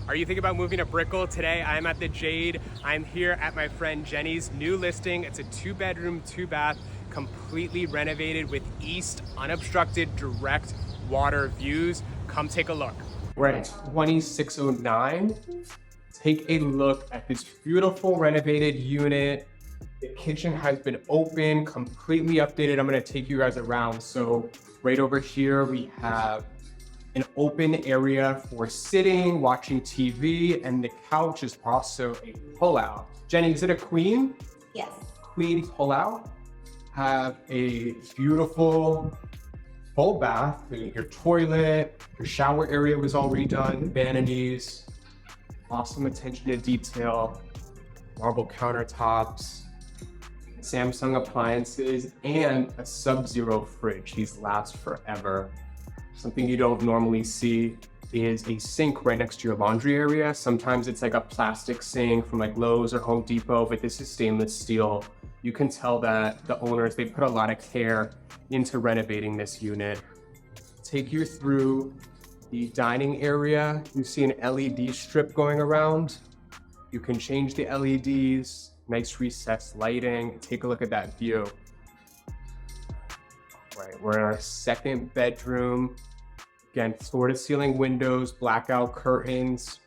Are you thinking about moving to Brickell? Today I'm at the Jade. I'm here at my friend Jenny's new listing. It's a 2-bedroom, 2-bath, completely renovated with east, unobstructed, direct water views. Come take a look. We're at 2609. Take a look at this beautiful renovated unit. The kitchen has been open, completely updated. I'm gonna take you guys around. So right over here, we have an open area for sitting, watching TV, and the couch is also a pull-out. Jenny, is it a queen? Yes. Queen pull-out. Have a beautiful full bath. Your toilet, your shower area was all redone, vanities, awesome attention to detail, marble countertops, Samsung appliances, and a Sub-Zero fridge. These last forever. Something you don't normally see is a sink right next to your laundry area. Sometimes it's like a plastic sink from like Lowe's or Home Depot, but this is stainless steel. You can tell that the owners, they put a lot of care into renovating this unit. Take you through the dining area. You see an LED strip going around. You can change the LEDs, nice recessed lighting. Take a look at that view. Right, we're in our second bedroom. Again, floor to ceiling windows, blackout curtains.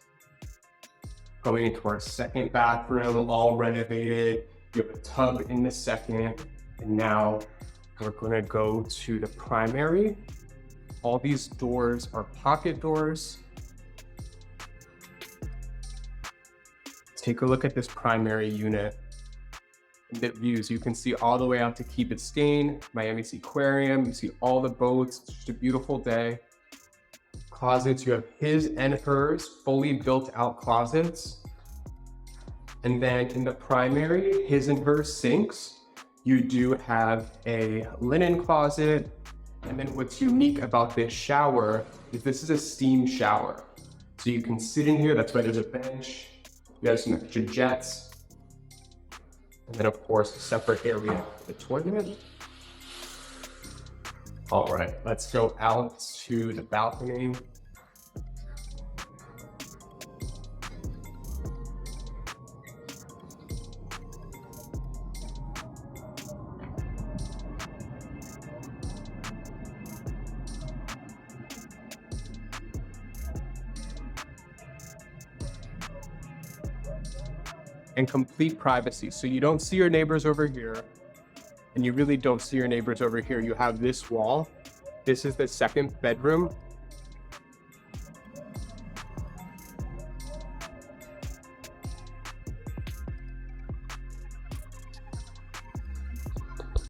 Going into our second bathroom, all renovated. You have a tub in the second. And now we're gonna go to the primary. All these doors are pocket doors. Take a look at this primary unit. The views, you can see all the way out to Key Biscayne, Miami Aquarium. You see all the boats. It's just a beautiful day. Closets, you have his and hers, fully built out closets. And then in the primary, his and her sinks, you do have a linen closet. And then what's unique about this shower is this is a steam shower. So you can sit in here, that's why there's a bench. You have some extra jets. And then of course, a separate area for the toilet. All right, let's go out to the balcony. And complete privacy. So you don't see your neighbors over here, and you really don't see your neighbors over here. You have this wall. This is the second bedroom.